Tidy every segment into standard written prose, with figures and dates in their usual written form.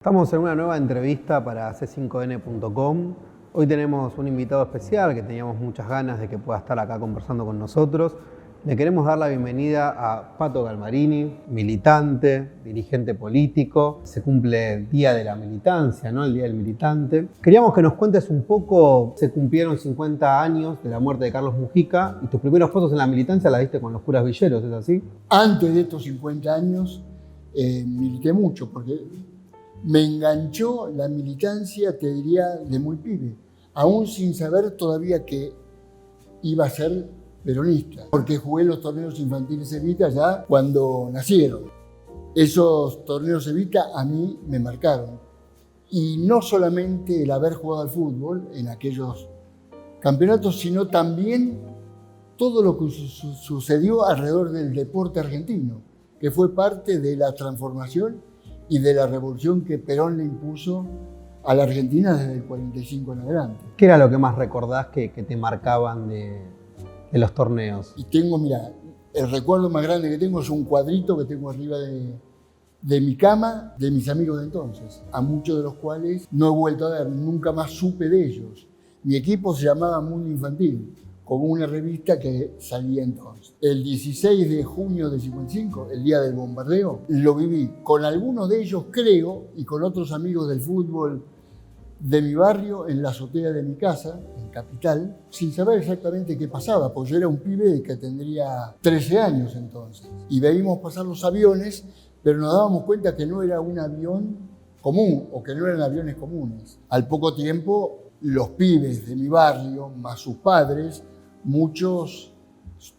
Estamos en una nueva entrevista para c5n.com. Hoy tenemos un invitado especial que teníamos muchas ganas de que pueda estar acá conversando con nosotros. Le queremos dar la bienvenida a Pato Galmarini, militante, dirigente político. Se cumple el Día de la Militancia, ¿no? El Día del Militante. Queríamos que nos cuentes un poco, se cumplieron 50 años de la muerte de Carlos Mujica y tus primeros pasos en la militancia la diste con los curas villeros, ¿es así? Antes de estos 50 años milité mucho porque me enganchó la militancia, te diría, de muy pibe, aún sin saber todavía que iba a ser peronista, porque jugué los torneos infantiles Evita ya cuando nacieron. Esos torneos Evita a mí me marcaron. Y no solamente el haber jugado al fútbol en aquellos campeonatos, sino también todo lo que sucedió alrededor del deporte argentino, que fue parte de la transformación y de la revolución que Perón le impuso a la Argentina desde el 45 en adelante. ¿Qué era lo que más recordás que te marcaban de los torneos? Y tengo, mira, el recuerdo más grande que tengo es un cuadrito que tengo arriba de mi cama, de mis amigos de entonces, a muchos de los cuales no he vuelto a ver, nunca más supe de ellos. Mi equipo se llamaba Mundo Infantil, como una revista que salía entonces. El 16 de junio de 55, el día del bombardeo, lo viví con algunos de ellos, creo, y con otros amigos del fútbol de mi barrio, en la azotea de mi casa, en Capital, sin saber exactamente qué pasaba, porque yo era un pibe que tendría 13 años entonces. Y veíamos pasar los aviones, pero nos dábamos cuenta que no era un avión común, o que no eran aviones comunes. Al poco tiempo, los pibes de mi barrio, más sus padres, muchos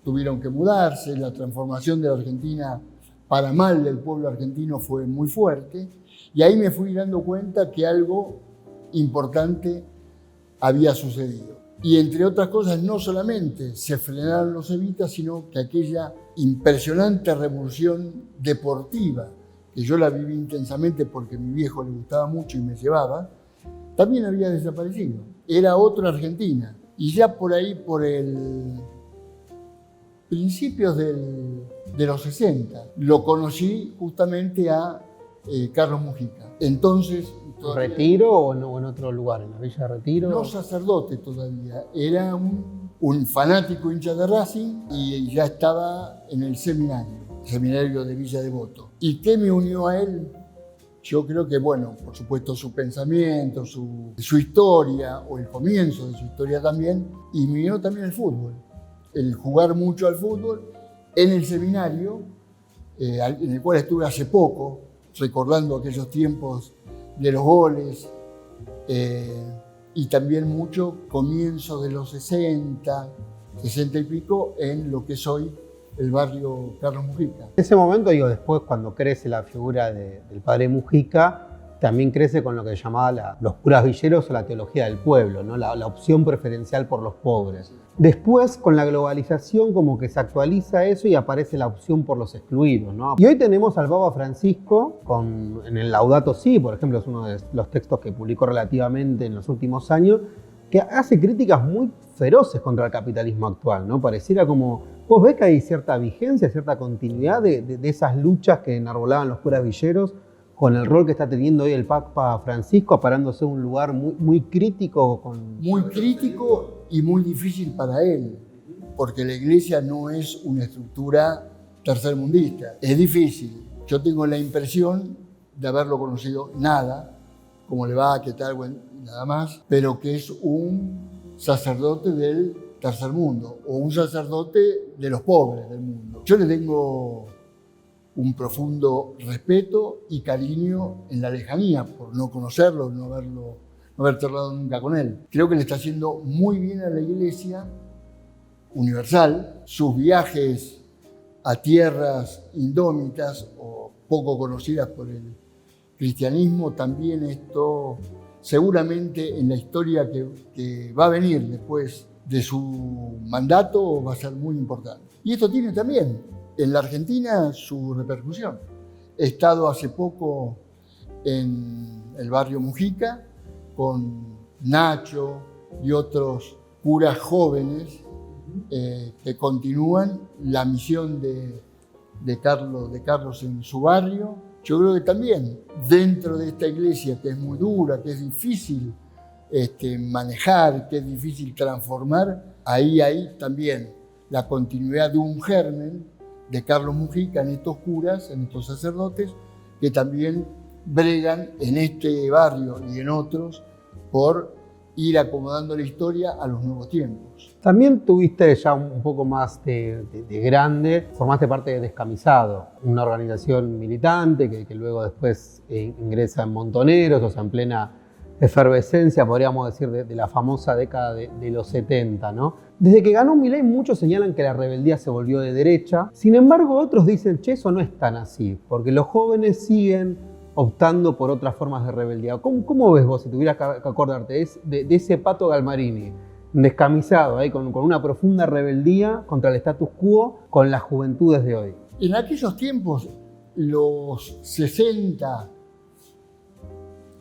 tuvieron que mudarse, la transformación de la Argentina para mal del pueblo argentino fue muy fuerte, y ahí me fui dando cuenta que algo importante había sucedido. Y entre otras cosas, no solamente se frenaron los evitas, sino que aquella impresionante revolución deportiva, que yo la viví intensamente porque a mi viejo le gustaba mucho y me llevaba, también había desaparecido. Era otra Argentina. Y ya por ahí, por el principios de los 60, lo conocí justamente a Carlos Mujica. Entonces, ¿Retiro o no, en otro lugar? ¿En la Villa de Retiro? No sacerdote todavía, era un fanático hincha de Racing y ya estaba en el seminario de Villa Devoto. ¿Y qué me unió a él? Yo creo que, bueno, por supuesto su pensamiento, su historia, o el comienzo de su historia también, y me unió también el fútbol. El jugar mucho al fútbol en el seminario, en el cual estuve hace poco, recordando aquellos tiempos de los goles, y también mucho comienzo de los 60 y pico, en lo que es hoy el barrio Carlos Mujica. En ese momento, después cuando crece la figura del padre Mujica, también crece con lo que se llamaba los curas villeros o la teología del pueblo, ¿no? La opción preferencial por los pobres. Después, con la globalización, como que se actualiza eso y aparece la opción por los excluidos, ¿no? Y hoy tenemos al Papa Francisco en el Laudato Si, por ejemplo, es uno de los textos que publicó relativamente en los últimos años, que hace críticas muy feroces contra el capitalismo actual, ¿no? Pareciera como, vos ves que hay cierta vigencia, cierta continuidad de esas luchas que enarbolaban los curas villeros con el rol que está teniendo hoy el Papa Francisco, parándose en un lugar muy crítico. Muy crítico y muy difícil para él, porque la iglesia no es una estructura tercermundista. Es difícil. Yo tengo la impresión de haberlo conocido nada, cómo le va, qué tal, bueno, nada más, pero que es un sacerdote del tercer mundo, o un sacerdote de los pobres del mundo. Yo le tengo un profundo respeto y cariño en la lejanía, por no conocerlo, no haber charlado nunca con él. Creo que le está haciendo muy bien a la Iglesia universal. Sus viajes a tierras indómitas o poco conocidas por el cristianismo, también esto seguramente en la historia que va a venir después de su mandato va a ser muy importante. Y esto tiene también en la Argentina su repercusión. He estado hace poco en el barrio Mujica con Nacho y otros curas jóvenes que continúan la misión de Carlos en su barrio Yo creo que también dentro de esta iglesia, que es muy dura, que es difícil manejar, que es difícil transformar, ahí hay también la continuidad de un germen de Carlos Mujica en estos curas, en estos sacerdotes, que también bregan en este barrio y en otros por ir acomodando la historia a los nuevos tiempos. También tuviste ya un poco más de grande, formaste parte de Descamisado, una organización militante que luego después ingresa en Montoneros, o sea, en plena efervescencia, podríamos decir, de la famosa década de los 70, ¿no? Desde que ganó Milei, muchos señalan que la rebeldía se volvió de derecha. Sin embargo, otros dicen, che, eso no es tan así, porque los jóvenes siguen optando por otras formas de rebeldía. ¿Cómo ves vos, si tuvieras que acordarte, de ese Pato Galmarini, descamisado, ahí, con una profunda rebeldía contra el status quo, con las juventudes de hoy? En aquellos tiempos, los 60,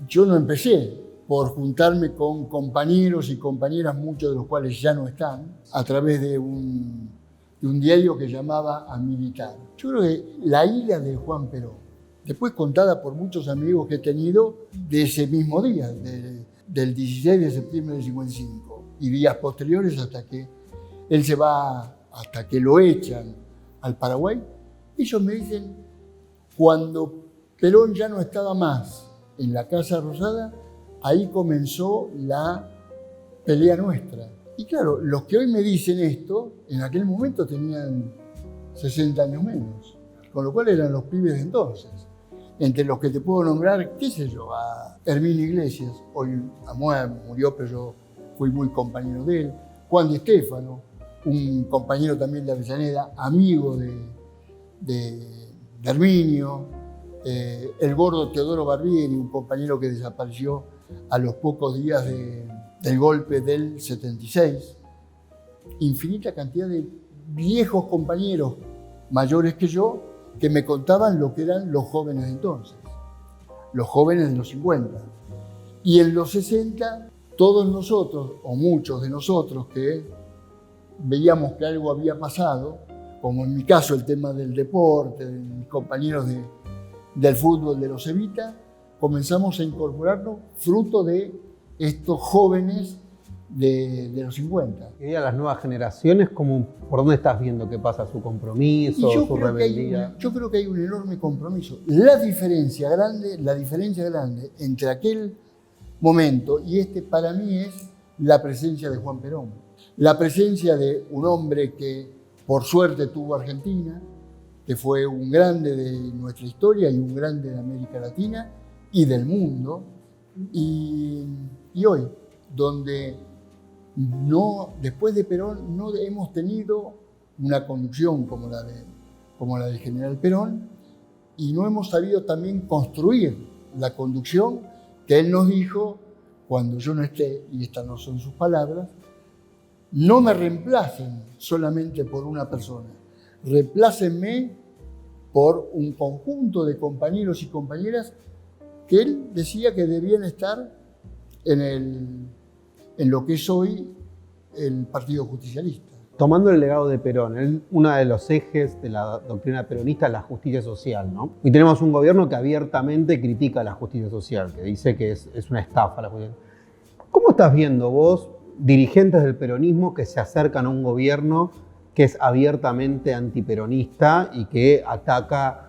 yo no empecé por juntarme con compañeros y compañeras, muchos de los cuales ya no están, a través de un diario que llamaba A Militar. Yo creo que la ira de Juan Perón, después contada por muchos amigos que he tenido de ese mismo día, del 16 de septiembre del 55, y días posteriores hasta que él se va, hasta que lo echan al Paraguay. Ellos me dicen, cuando Perón ya no estaba más en la Casa Rosada, ahí comenzó la pelea nuestra. Y claro, los que hoy me dicen esto, en aquel momento tenían 60 años menos, con lo cual eran los pibes de entonces. Entre los que te puedo nombrar, qué sé yo, a Herminio Iglesias, hoy murió, pero yo fui muy compañero de él, Juan Di Stéfano, un compañero también de Avellaneda, amigo de Herminio, el gordo Teodoro Barbieri, un compañero que desapareció a los pocos días del golpe del 76. Infinita cantidad de viejos compañeros mayores que yo que me contaban lo que eran los jóvenes de entonces, los jóvenes de los 50. Y en los 60, todos nosotros, o muchos de nosotros que veíamos que algo había pasado, como en mi caso el tema del deporte, de mis compañeros del fútbol de los Evita, comenzamos a incorporarnos fruto de estos jóvenes de los 50. Y a las nuevas generaciones, ¿por dónde estás viendo que pasa su compromiso, su rebeldía? Yo creo que hay un enorme compromiso. La diferencia grande entre aquel momento y para mí es la presencia de Juan Perón. La presencia de un hombre que por suerte tuvo Argentina, que fue un grande de nuestra historia y un grande de América Latina y del mundo. Y hoy, donde después de Perón no hemos tenido una conducción como la del general Perón, y no hemos sabido también construir la conducción que él nos dijo cuando yo no esté, y estas no son sus palabras: no me reemplacen solamente por una persona, reemplácenme por un conjunto de compañeros y compañeras que él decía que debían estar en lo que es hoy el Partido Justicialista. Tomando el legado de Perón, uno de los ejes de la doctrina peronista es la justicia social, ¿no? Y tenemos un gobierno que abiertamente critica la justicia social, que dice que es una estafa la justicia. ¿Cómo estás viendo vos dirigentes del peronismo que se acercan a un gobierno que es abiertamente antiperonista y que ataca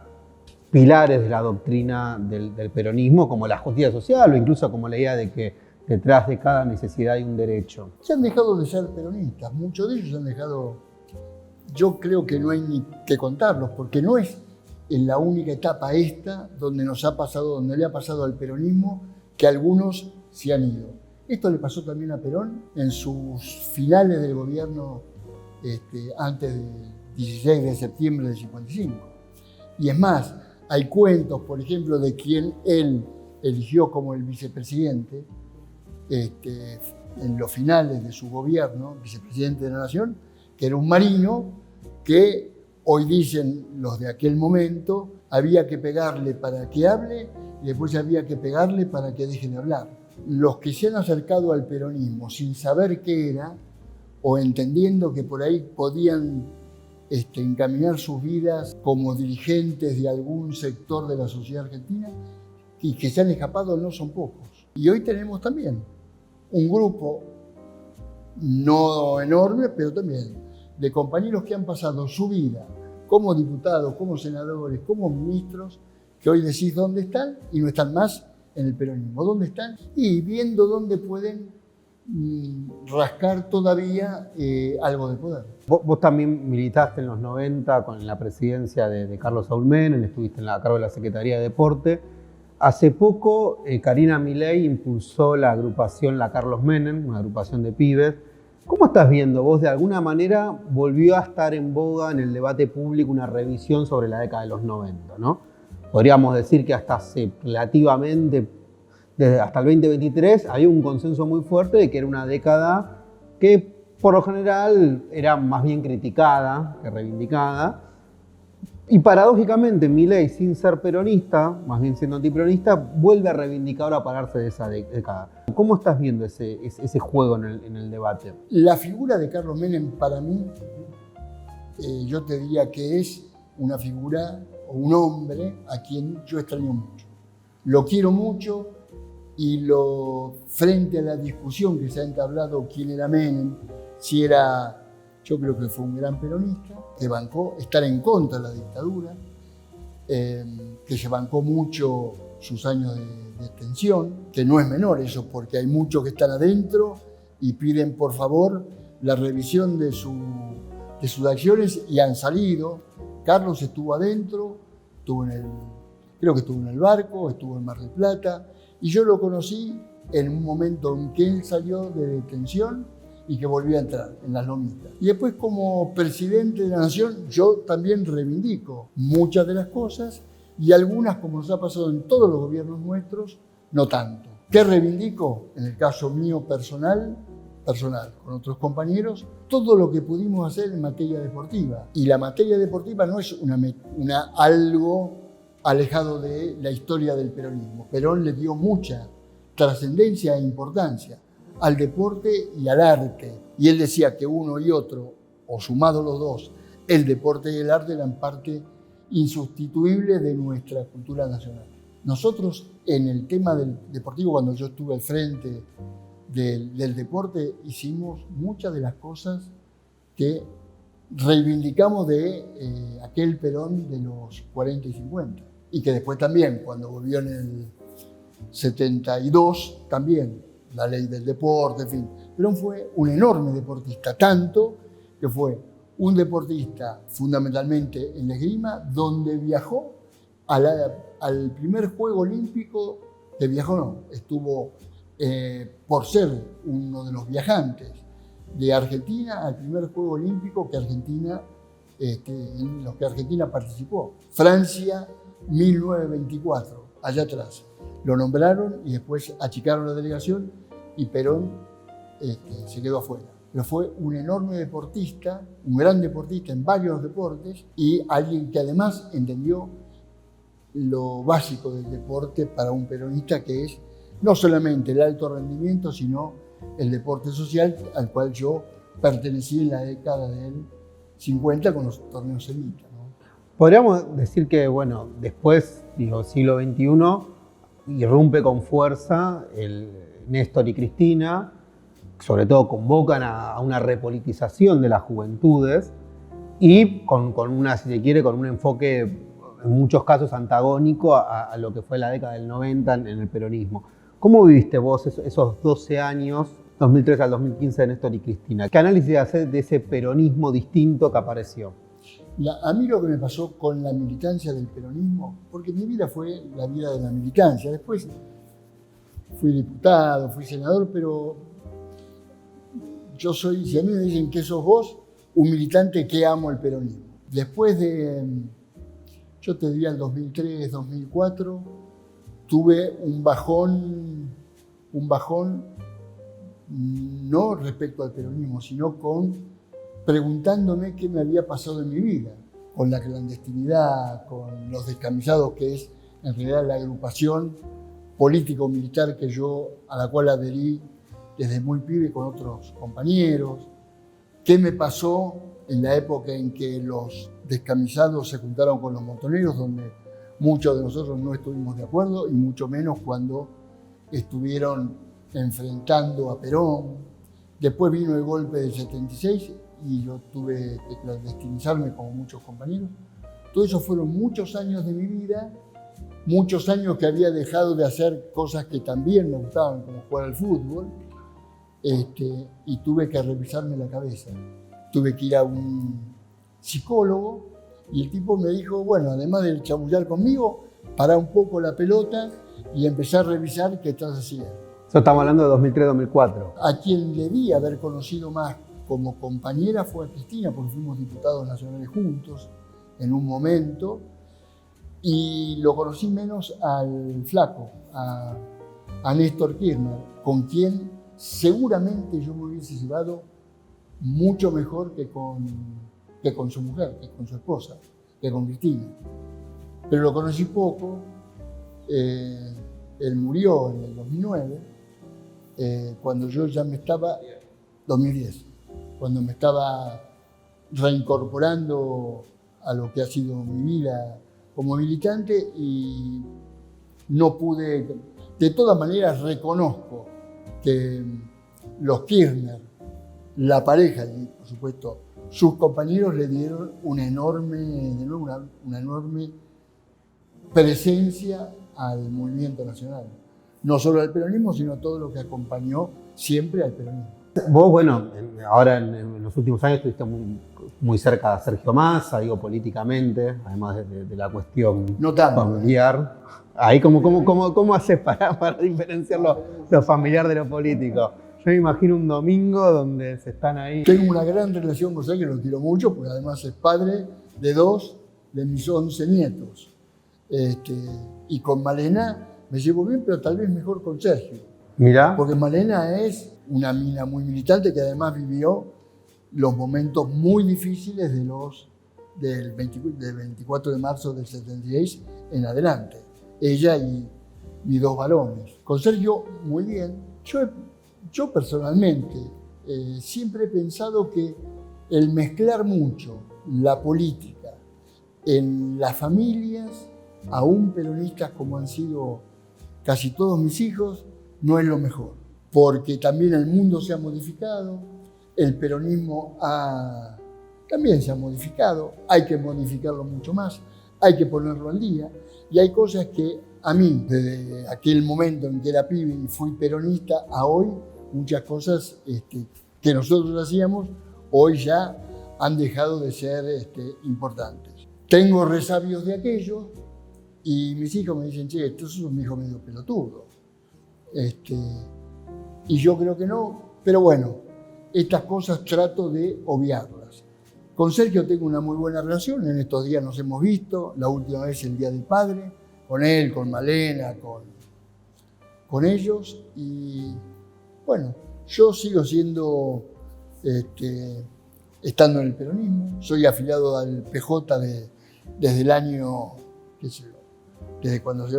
pilares de la doctrina del peronismo, como la justicia social o incluso como la idea de que detrás de cada necesidad hay un derecho? Se han dejado de ser peronistas, muchos de ellos han dejado. Yo creo que no hay ni que contarlos, porque no es en la única etapa esta donde donde le ha pasado al peronismo que algunos se han ido. Esto le pasó también a Perón en sus finales del gobierno antes del 16 de septiembre del 55. Y es más, hay cuentos, por ejemplo, de quien él eligió como el vicepresidente en los finales de su gobierno, vicepresidente de la Nación, que era un marino que hoy dicen los de aquel momento, había que pegarle para que hable y después había que pegarle para que deje de hablar. Los que se han acercado al peronismo sin saber qué era o entendiendo que por ahí podían encaminar sus vidas como dirigentes de algún sector de la sociedad argentina y que se han escapado no son pocos. Y hoy tenemos también un grupo, no enorme, pero también de compañeros que han pasado su vida como diputados, como senadores, como ministros, que hoy decís dónde están y no están más en el peronismo. ¿Dónde están? Y viendo dónde pueden rascar todavía algo de poder. Vos también militaste en los 90 con la presidencia de Carlos Saúl Menem, estuviste a cargo de la Secretaría de Deporte. Hace poco, Karina Milei impulsó la agrupación La Carlos Menem, una agrupación de pibes. ¿Cómo estás viendo vos? De alguna manera volvió a estar en boga en el debate público una revisión sobre la década de los 90, ¿no? Podríamos decir que hasta hace relativamente, hasta el 2023, había un consenso muy fuerte de que era una década que por lo general era más bien criticada que reivindicada. Y paradójicamente, Milei, sin ser peronista, más bien siendo antiperonista, vuelve a reivindicar, a pararse de esa década. ¿Cómo estás viendo ese juego en el debate? La figura de Carlos Menem, para mí, yo te diría que es una figura o un hombre a quien yo extraño mucho. Lo quiero mucho y frente a la discusión que se ha entablado quién era Menem, si era... Yo creo que fue un gran peronista, que bancó estar en contra de la dictadura, que se bancó mucho sus años de detención, que no es menor eso, porque hay muchos que están adentro y piden por favor la revisión de sus acciones y han salido. Carlos estuvo adentro, creo que estuvo en el barco, estuvo en Mar del Plata, y yo lo conocí en un momento en que él salió de detención y que volvió a entrar en las lomitas. Y después, como presidente de la Nación, yo también reivindico muchas de las cosas y algunas, como nos ha pasado en todos los gobiernos nuestros, no tanto. ¿Qué reivindico? En el caso mío personal, con otros compañeros, todo lo que pudimos hacer en materia deportiva. Y la materia deportiva no es algo alejado de la historia del peronismo. Perón le dio mucha trascendencia e importancia al deporte y al arte. Y él decía que uno y otro, o sumados los dos, el deporte y el arte eran parte insustituible de nuestra cultura nacional. Nosotros en el tema del deportivo, cuando yo estuve al frente del deporte, hicimos muchas de las cosas que reivindicamos de aquel Perón de los 40 y 50. Y que después también, cuando volvió en el 72, también la ley del deporte, en fin. Perón fue un enorme deportista, tanto que fue un deportista fundamentalmente en la esgrima, donde viajó al primer Juego Olímpico, estuvo por ser uno de los viajantes de Argentina al primer Juego Olímpico en los que Argentina participó. Francia, 1924, allá atrás. Lo nombraron y después achicaron la delegación y Perón se quedó afuera. Pero fue un enorme deportista, un gran deportista en varios deportes y alguien que además entendió lo básico del deporte para un peronista, que es no solamente el alto rendimiento, sino el deporte social al cual yo pertenecí en la década del 50 con los torneos Evita, ¿no? Podríamos decir que, bueno, después, siglo XXI, irrumpe con fuerza el Néstor y Cristina, sobre todo convocan a una repolitización de las juventudes y con una, si se quiere, con un enfoque en muchos casos antagónico a lo que fue la década del 90 en el peronismo. ¿Cómo viviste vos esos 12 años, 2003 al 2015, de Néstor y Cristina? ¿Qué análisis haces de ese peronismo distinto que apareció? A mí lo que me pasó con la militancia del peronismo, porque mi vida fue la vida de la militancia. Después fui diputado, fui senador, pero yo soy, si a mí me dicen que sos vos, un militante que amo el peronismo. Después de, yo te diría el 2003, 2004, tuve un bajón no respecto al peronismo, sino preguntándome qué me había pasado en mi vida, con la clandestinidad, con los descamisados, que es en realidad la agrupación político-militar a la cual adherí desde muy pibe con otros compañeros. ¿Qué me pasó en la época en que los descamisados se juntaron con los montoneros, donde muchos de nosotros no estuvimos de acuerdo, y mucho menos cuando estuvieron enfrentando a Perón. Después vino el golpe del 76 y yo tuve que clandestinizarme como muchos compañeros. Todo eso fueron muchos años de mi vida, muchos años que había dejado de hacer cosas que también me gustaban, como jugar al fútbol, y tuve que revisarme la cabeza. Tuve que ir a un psicólogo y el tipo me dijo, bueno, además de chamullar conmigo, pará un poco la pelota y empecé a revisar qué estás haciendo. Eso estamos hablando de 2003-2004. A quien debí haber conocido más como compañera fue a Cristina, porque fuimos diputados nacionales juntos en un momento, y lo conocí menos al flaco, a Néstor Kirchner, con quien seguramente yo me hubiese llevado mucho mejor que con su mujer, que con su esposa, que con Cristina. Pero lo conocí poco. Él murió en el 2009, cuando yo ya me estaba, 2010, cuando me estaba reincorporando a lo que ha sido mi vida como militante, y no pude. De todas maneras reconozco que los Kirchner, la pareja y por supuesto sus compañeros le dieron una enorme presencia al movimiento nacional. No solo al peronismo, sino a todo lo que acompañó siempre al peronismo. Vos, bueno, ahora en los últimos años estuviste muy cerca de Sergio Massa, digo, políticamente, además de la cuestión no tanto, familiar. Ahí, ¿cómo haces para diferenciar lo familiar de lo político? Yo me imagino un domingo donde se están ahí. Tengo una gran relación con Sergio, lo quiero mucho, porque además es padre de 2 de mis 11 nietos. Y con Malena me llevo bien, pero tal vez mejor con Sergio. Mirá. Porque Malena es una mina muy militante que además vivió los momentos muy difíciles del 24 de marzo del 76 en adelante. Ella y mis 2 varones. Con Sergio, muy bien. Yo personalmente siempre he pensado que el mezclar mucho la política en las familias, aún peronistas como han sido casi todos mis hijos, no es lo mejor. Porque también el mundo se ha modificado, el peronismo también se ha modificado, hay que modificarlo mucho más, hay que ponerlo al día, y hay cosas que a mí, desde aquel momento en que era pibe y fui peronista, a hoy, muchas cosas que nosotros hacíamos, hoy ya han dejado de ser importantes. Tengo resabios de aquello y mis hijos me dicen, che, esto es un hijo medio pelotudo. Y yo creo que no, pero bueno, estas cosas trato de obviarlas. Con Sergio tengo una muy buena relación, en estos días nos hemos visto, la última vez el Día del Padre, con él, con Malena, con ellos, y bueno, yo sigo siendo, estando en el peronismo, soy afiliado al PJ desde el año, qué sé yo, desde cuando se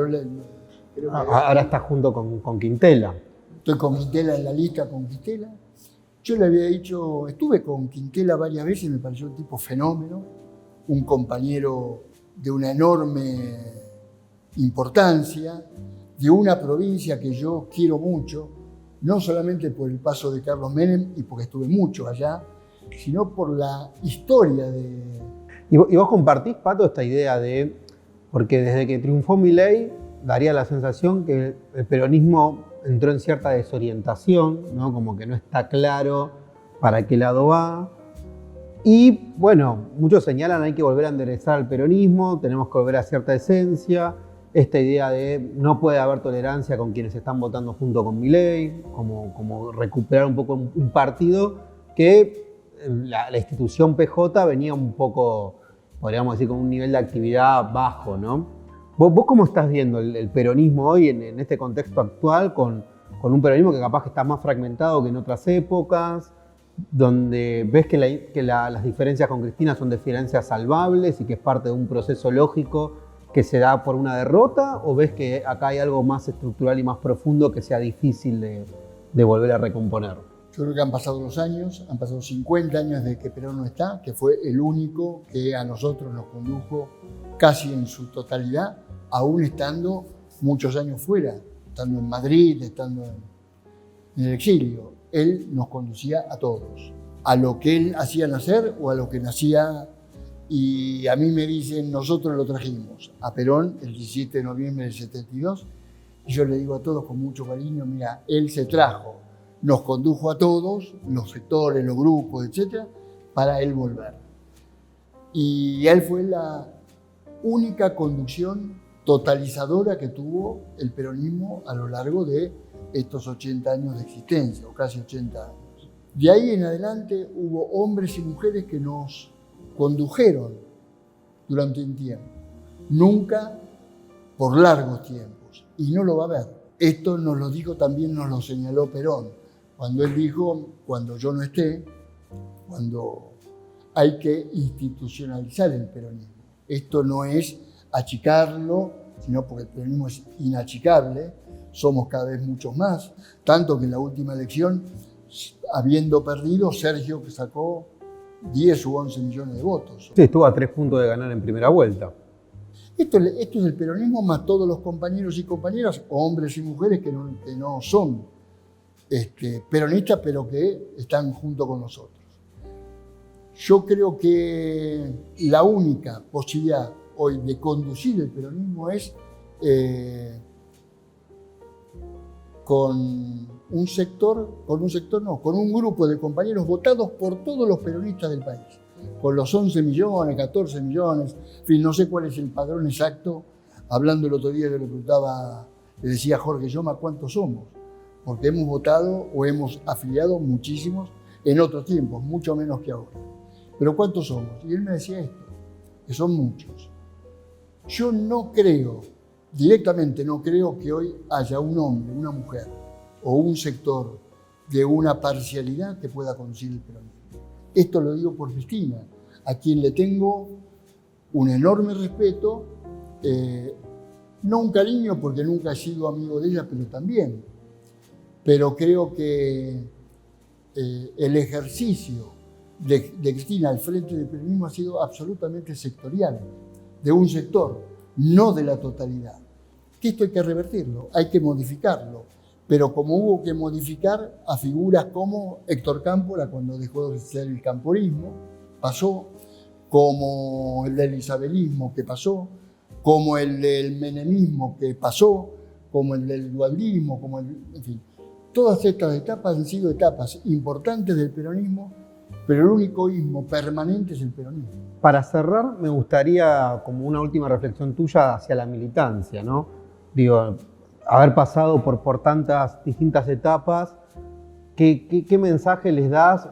ahora estás junto con Quintela. Estoy con Quintela en la lista, con Quintela. Yo le había dicho, estuve con Quintela varias veces y me pareció un tipo fenómeno, un compañero de una enorme importancia, de una provincia que yo quiero mucho, no solamente por el paso de Carlos Menem y porque estuve mucho allá, sino por la historia de... ¿Y vos compartís, Pato, esta idea de... Porque desde que triunfó Milei, daría la sensación que el peronismo entró en cierta desorientación, ¿no? Como que no está claro para qué lado va. Y bueno, muchos señalan hay que volver a enderezar al peronismo, tenemos que volver a cierta esencia, esta idea de no puede haber tolerancia con quienes están votando junto con Milei, como recuperar un poco un partido que la institución PJ venía un poco, podríamos decir, con un nivel de actividad bajo, ¿no? ¿Vos cómo estás viendo el peronismo hoy en este contexto actual con un peronismo que capaz que está más fragmentado que en otras épocas, donde ves que las diferencias con Cristina son diferencias salvables y que es parte de un proceso lógico que se da por una derrota, o ves que acá hay algo más estructural y más profundo que sea difícil de volver a recomponer? Yo creo que han pasado los años, han pasado 50 años desde que Perón no está, que fue el único que a nosotros nos condujo casi en su totalidad, aún estando muchos años fuera, estando en Madrid, estando en el exilio. Él nos conducía a todos, a lo que él hacía nacer o a lo que nacía. Y a mí me dicen, nosotros lo trajimos a Perón el 17 de noviembre del 72, y yo le digo a todos con mucho cariño, mira, él se trajo, nos condujo a todos, los sectores, los grupos, etcétera, para él volver. Y él fue la única conducción totalizadora que tuvo el peronismo a lo largo de estos 80 años de existencia, o casi 80 años. De ahí en adelante hubo hombres y mujeres que nos condujeron durante un tiempo, nunca por largos tiempos, y no lo va a haber. Esto nos lo dijo también, nos lo señaló Perón, cuando él dijo, cuando yo no esté, cuando hay que institucionalizar el peronismo. Esto no es achicarlo, sino porque el peronismo es inachicable, somos cada vez muchos más, tanto que en la última elección, habiendo perdido, Sergio que sacó 10 u 11 millones de votos. Sí, estuvo a 3 puntos de ganar en primera vuelta. Esto es el peronismo más todos los compañeros y compañeras, hombres y mujeres que no son peronistas, pero que están junto con nosotros. Yo creo que la única posibilidad hoy de conducir el peronismo es con un grupo de compañeros votados por todos los peronistas del país, con los 11 millones, 14 millones, en fin, no sé cuál es el padrón exacto. Hablando el otro día, yo le decía a Jorge Yoma cuántos somos, porque hemos votado o hemos afiliado muchísimos en otros tiempos, mucho menos que ahora. Pero ¿cuántos somos? Y él me decía esto, que son muchos. Yo no creo, directamente no creo que hoy haya un hombre, una mujer o un sector de una parcialidad que pueda conducir el peronismo. Esto lo digo por Cristina, a quien le tengo un enorme respeto, no un cariño porque nunca he sido amigo de ella, pero también. Pero creo que el ejercicio de Cristina al frente del peronismo ha sido absolutamente sectorial, de un sector, no de la totalidad. Que esto hay que revertirlo, hay que modificarlo, pero como hubo que modificar a figuras como Héctor Cámpora cuando dejó de ser el camporismo, pasó, como el del isabelismo que pasó, como el del menemismo que pasó, como el del dualdismo, en fin. Todas estas etapas han sido etapas importantes del peronismo, pero el único ismo permanente es el peronismo. Para cerrar, me gustaría, como una última reflexión tuya hacia la militancia, ¿no? Digo, haber pasado por tantas distintas etapas, ¿qué mensaje les das?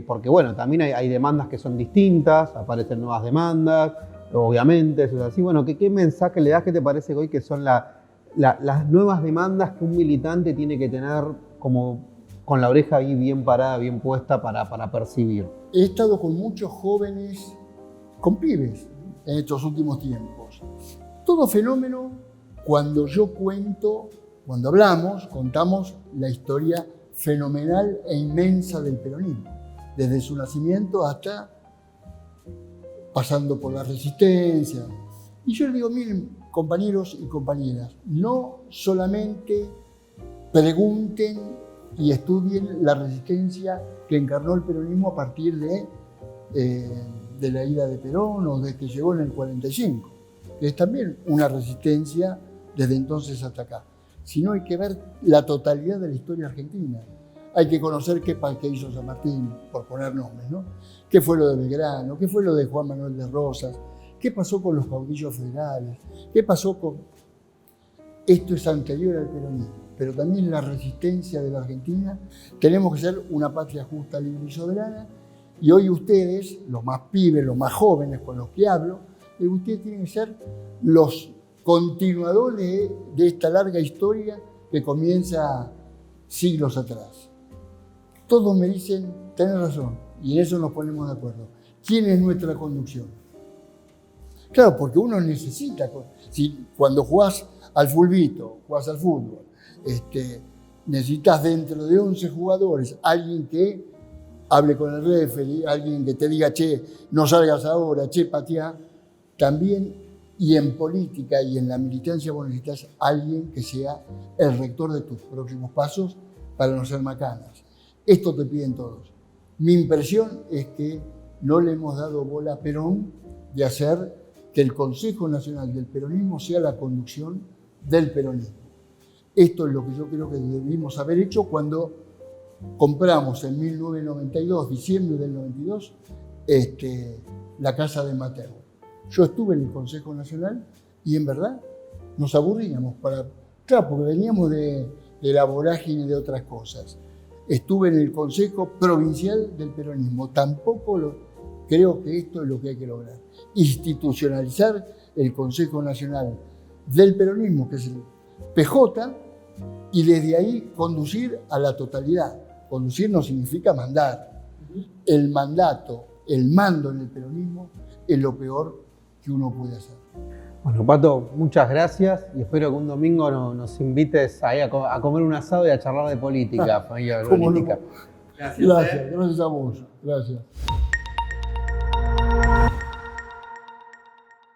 Porque bueno, también hay demandas que son distintas, aparecen nuevas demandas, obviamente, eso es así. Bueno, ¿qué mensaje le das? ¿Qué te parece hoy que son las nuevas demandas que un militante tiene que tener como con la oreja ahí bien parada, bien puesta para percibir? He estado con muchos jóvenes, con pibes, en estos últimos tiempos. Todo fenómeno, cuando contamos la historia fenomenal e inmensa del peronismo, desde su nacimiento hasta pasando por la resistencia. Y yo les digo, miren, compañeros y compañeras, no solamente pregunten y estudien la resistencia que encarnó el peronismo a partir de la ida de Perón o de que llegó en el 45, que es también una resistencia desde entonces hasta acá, sino hay que ver la totalidad de la historia argentina. Hay que conocer qué hizo San Martín, por poner nombres, ¿no? ¿Qué fue lo de Belgrano? ¿Qué fue lo de Juan Manuel de Rosas? ¿Qué pasó con los caudillos federales? ¿Qué pasó con...? Esto es anterior al peronismo, pero también la resistencia de la Argentina. Tenemos que ser una patria justa, libre y soberana, y hoy ustedes, los más pibes, los más jóvenes con los que hablo, ustedes tienen que ser los continuadores de esta larga historia que comienza siglos atrás. Todos me dicen, tenés razón, y en eso nos ponemos de acuerdo. ¿Quién es nuestra conducción? Claro, porque uno necesita, cuando jugás al fulbito, jugás al fútbol, necesitas dentro de 11 jugadores alguien que hable con el referee, alguien que te diga, che, no salgas ahora, che, pateá. También, y en política y en la militancia, vos necesitas alguien que sea el rector de tus próximos pasos para no ser macanas. Esto te piden todos. Mi impresión es que no le hemos dado bola a Perón de hacer que el Consejo Nacional del Peronismo sea la conducción del peronismo. Esto es lo que yo creo que debimos haber hecho cuando compramos en 1992, diciembre del 92, la casa de Mateo. Yo estuve en el Consejo Nacional y en verdad nos aburríamos, claro, porque veníamos de la vorágine de otras cosas. Estuve en el Consejo Provincial del Peronismo. Tampoco creo que esto es lo que hay que lograr. Institucionalizar el Consejo Nacional del Peronismo, que es el PJ, y desde ahí conducir a la totalidad. Conducir no significa mandar. El mandato, el mando en el peronismo es lo peor que uno puede hacer. Bueno, Pato, muchas gracias y espero que un domingo nos invites ahí a comer un asado y a charlar de política, familia política. Gracias a vos. Gracias.